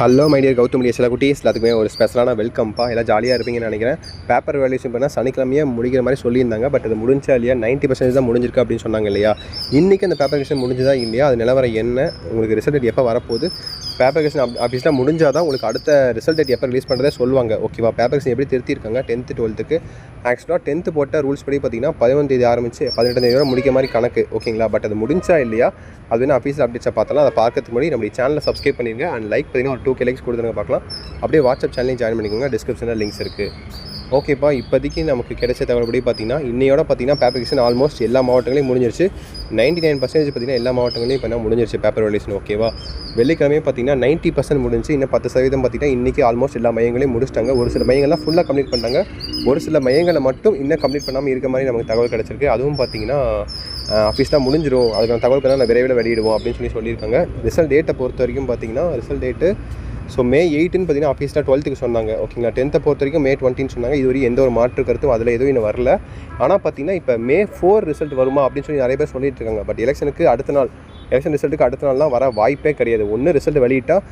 Hello my dear Gautham TS குட்டீஸ் எல்லாத்துக்குமே ஒரு ஸ்பெஷலான வெல்கம்ப்பா. எல்லாம் ஜாலியாக இருப்பீங்கன்னு நினைக்கிறேன். பேப்பர் வேல்யூஷன் பண்ணால் சனிக்கிழமையே முடிக்கிற மாதிரி சொல்லியிருந்தாங்க. பட் அது முடிஞ்சா இல்லையா 90% தான் முடிஞ்சிருக்கு அப்படின்னு சொன்னாங்க இல்லையா. இன்றைக்கி அந்த பேப்பர் வேல்யூஷன் முடிஞ்சதா இல்லையா, அது நிலவரம் என்ன, உங்களுக்கு ரிசல்ட் எப்போ வரப்போகுது, பேப்பர் வேல்யூஷன் ஆஃபீஸ்லாம் முடிஞ்சால் தான் உங்களுக்கு அடுத்த ரிசல்ட் டேட் எப்போ ரிலீஸ் பண்ணுறதே சொல்லுவாங்க. ஓகேவா. பேப்பர் வேல்யூஷன் எப்படி திருத்திருக்காங்க 10th 12க்கு. ஆக்சுவலாக 10th போட்ட ரூல்ஸ் படி பார்த்தீங்கன்னா 11 தேதி ஆரம்பிச்சு 18 தேதி வரை முடிக்க மாதிரி கணக்கு. ஓகேங்களா. பட் அது முடிஞ்சா இல்லையா அது வேணும் ஆஃபீஸில் அப்டேட்ஸை பார்த்தலாம். அதை பார்க்கறதுக்கு முன்னாடி நம்ம சேனலை சப்ஸ்கிரைப் பண்ணிடுங்க. அண்ட் லைக் பார்த்தீங்கன்னா ஒரு 2K லைக்ஸ் கொடுத்துருங்க பார்க்கலாம். அப்படியே வாட்ஸ்அப் சேனலையும் ஜாயின் பண்ணிக்கோங்க. டிஸ்கிரிப்ஷனில் லிங்க்ஸ் இருக்குது. ஓகேப்பா. இப்போதைக்கு நமக்கு கிடைச்ச தகவல்படி பார்த்தீங்கன்னா இன்னையோட பார்த்தீங்கன்னா பேப்பர் வேல்யூஷன் ஆல்மோஸ்ட் எல்லா மாவட்டங்களையும் முடிஞ்சிருச்சு. 99% பார்த்தீங்கன்னா எல்லா மாவட்டங்களையும் இப்போ முடிஞ்சிருச்சு பேப்பர் வேல்யூஷன். ஓகேவா. வெள்ளிக்கிழமையும் பார்த்தீங்கன்னா 90% முடிஞ்சு. இன்னும் 10% பார்த்தீங்கன்னா இன்றைக்கி ஆல்மோஸ்ட் எல்லா மையங்களையும் முடிச்சிட்டாங்க. ஒரு சில மையங்கள்லாம் ஃபுல்லாக கம்ப்ளீட் பண்ணிட்டாங்க. ஒரு சில மையங்களை மட்டும் இன்னும் கம்ப்ளீட் பண்ணாமல் இருக்க மாதிரி நமக்கு தகவல் கிடச்சிருக்கு. அதுவும் பார்த்தீங்கன்னா ஆஃபீஸ்லாம் முடிஞ்சிடும், அதுக்கான தகவல் பண்ணால் நான் விரைவில் வெளியிடுவோம் அப்படின்னு சொல்லியிருக்காங்க. ரிசல்ட் டேட்டை பொறுத்த வரைக்கும் பார்த்தீங்கன்னா ரிசல்ட் டேட்டு மே 8ன்னு பார்த்தீங்கன்னா ஆஃபீஸில் 12க்கு சொன்னாங்க. ஓகேங்களா. 10th பொறுத்த வரைக்கும் May 20ன்னு சொன்னாங்க. இதுவரையும் எந்த ஒரு மாற்று கருத்தும் அதில் எதுவும் இன்னும் வரல. ஆனால் பார்த்தீங்கன்னா இப்போ May 4 ரிசல்ட் வருமா அப்படின்னு சொல்லி நிறைய பேர் சொல்லிட்டு இருக்காங்க. பட் எலெக்ஷனுக்கு அடுத்த நாள், எலெக்ஷன் ரிசல்ட்டுக்கு அடுத்த நாள்லாம் வர வாய்ப்பே கிடையாது. ஒன்று ரிசல்ட் வெளியிட்டால்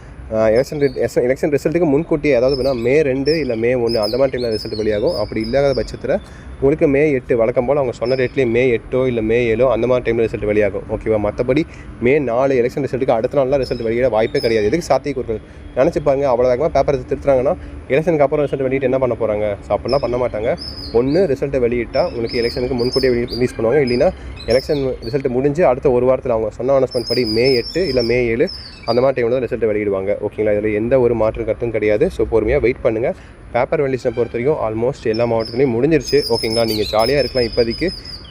எலெக்ஷன் ரிசல்ட்டுக்கு முன்கூட்டியே, அதாவது May 2 இல்லை May 1 அந்த மாதிரி டைமில் ரிசல்ட் வெளியாகும். அப்படி இல்லாத பட்சத்தில் உங்களுக்கு May 8 வழக்கம் போல் அவங்க சொன்ன டேட்லேயே May 8 இல்லை May 7 அந்த மாதிரி டைமில் ரிசல்ட் வெளியாகும். ஓகேவா. மற்றபடி May 4 எலெக்ஷன் ரிசல்ட்டுக்கு அடுத்த நாள்லாம் ரிசல்ட் வெளியிட வாய்ப்பே கிடையாது. எதுக்கு சாத்தியக்கூறுகள் நினச்சி பாருங்கள். அவ்வளோ வேகமாக பேப்பர் திருத்துறாங்கன்னா எலெக்ஷனுக்கு அப்புறம் ரிசல்ட் வெளியிட்டு என்ன பண்ண போகிறாங்க. ஸோ அப்படிலாம் பண்ண மாட்டாங்க. ஒன்று ரிசல்ட்டை வெளியிட்டால் உங்களுக்கு எலெக்ஷனுக்கு முன்கூட்டியே ரிலீஸ் பண்ணுவாங்க. இல்லைனா எலெக்ஷன் ரிசல்ட் முடிஞ்சு அடுத்த ஒரு வாரத்தில் அவங்க சொன்ன அனௌன்ஸ்மெண்ட் படி May 8 இல்லை May 7 அந்த மாதிரி டைமில் தான் ரிசல்ட் வெளியிடுவாங்க. ஓகேங்களா. இதில் எந்த ஒரு மாற்று கருத்தும் கிடையாது. ஸோ பொறுமையாக வெயிட் பண்ணுங்கள். பேப்பர் வேல்யூஷனை பொறுத்த வரைக்கும் ஆல்மோஸ்ட் எல்லா மாவட்டத்துலையும் முடிஞ்சிருச்சு. ஓகேங்களா. நீங்கள் ஜாலியாக இருக்கலாம். இப்போதைக்கு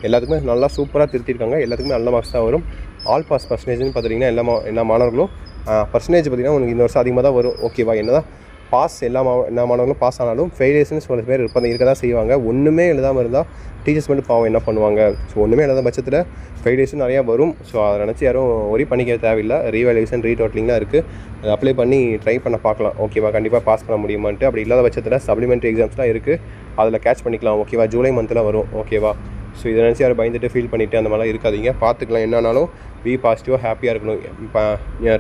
எல்லாத்துக்குமே நல்லா சூப்பராக திருத்திருக்காங்க. எல்லாத்துக்குமே நல்ல மார்க்ஸ் தான் வரும். ஆல் பாஸ் பர்சன்டேஜ்னு பார்த்தீங்கன்னா எல்லா மாணவர்களும் பர்சன்டேஜ் பார்த்திங்கன்னா உங்களுக்கு இந்த வருஷம் அதிகமாக தான் வரும். ஓகேவா. என்ன தான் பாஸ் எல்லா மாணவர்களும் பாஸ் ஆனாலும் ஃபெயிலியர்ஸ்னு சில பேர் இருக்க தான் செய்வாங்க. ஒன்றுமே எழுதாமல் இருந்தால் டீச்சர்ஸ் மட்டும் பாவம் என்ன பண்ணுவாங்க. ஸோ ஒன்றுமே எழுதாத பட்சத்தில் ஃபெயிலியர்ஸும் நிறையா வரும். ஸோ அதை நினச்சி யாரும் ஒரி பண்ணிக்க தேவையில்லை. ரீவேல்யூஷன் ரீடோட்டலிங்லாம் இருக்குது. அதை அப்ளை பண்ணி ட்ரை பண்ண பார்க்கலாம். ஓகேவா. கண்டிப்பாக பாஸ் பண்ண முடியுமான்ட்டு. அப்படி இல்லாத பட்சத்தில் சப்ளிமெண்ட்ரி எக்ஸாம்ஸ்லாம் இருக்குது, அதில் கேட்ச் பண்ணிக்கலாம். ஓகேவா. ஜூலை மந்தில் வரும். ஓகேவா. ஸோ இதை நினச்சி யாரும் பயந்துட்டு ஃபீல் பண்ணிவிட்டு அந்த மாதிரிலாம் இருக்காதீங்க. பார்த்துக்கலாம். என்னன்னாலும் பி பாசிட்டிவாக ஹாப்பியாக இருக்கணும். இப்போ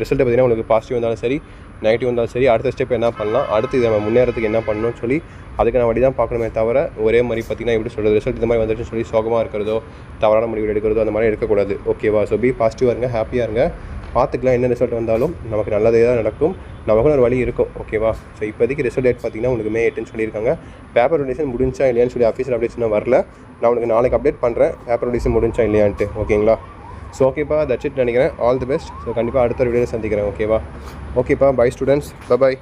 ரிசல்ட்டை பார்த்தீங்கன்னா உங்களுக்கு பாசிட்டிவ் வந்தாலும் சரி நெகட்டிவ் வந்தாலும் சரி அடுத்த ஸ்டெப் என்ன பண்ணலாம், அடுத்து இதை நம்ம முன்னேறதுக்கு என்ன பண்ணணும்னு சொல்லி அதுக்கான வழி தான் பார்க்கணுமே தவிர ஒரே மாதிரி பார்த்திங்கன்னா எப்படி சொல்கிறது ரிசல்ட் இந்த மாதிரி வந்துட்டுன்னு சொல்லி சோகமாக இருக்கிறதோ தவறான முடிவு எடுக்கிறதோ அந்த மாதிரி எடுக்கக்கூடாது. ஓகேவா. ஸோ பி பாசிட்டிவாக இருங்க, ஹாப்பியாக இருங்க. பார்த்துக்கலாம். என்ன ரிசல்ட் வந்தாலும் நமக்கு நல்லதே தான் நடக்கும். நமக்குன்னு ஒரு வழி இருக்கும். ஓகேவா. ஸோ இப்போதைக்கு ரிசல்ட் டேட் பார்த்திங்கன்னா உங்களுக்கு May 8ன்னு சொல்லியிருக்காங்க. பேப்பர் வேல்யூஷன் முடிஞ்சா இல்லையான்னு சொல்லி ஆஃபீஸில் அப்டேட்ஸ்னால் வரல. நான் உங்களுக்கு நாளைக்கு அப்டேட் பண்ணுறேன் பேப்பர் வேல்யூஷன் முடிஞ்சா இல்லையான்ட்டு. ஓகேங்களா. ஸோ ஓகேப்பா. தட்ஸ் இட் நினைக்கிறேன். All the best. ஸோ கண்டிப்பாக அடுத்த வீடியோவில் சந்திக்கிறேன். ஓகேவா. ஓகேப்பா. Bye students. பை.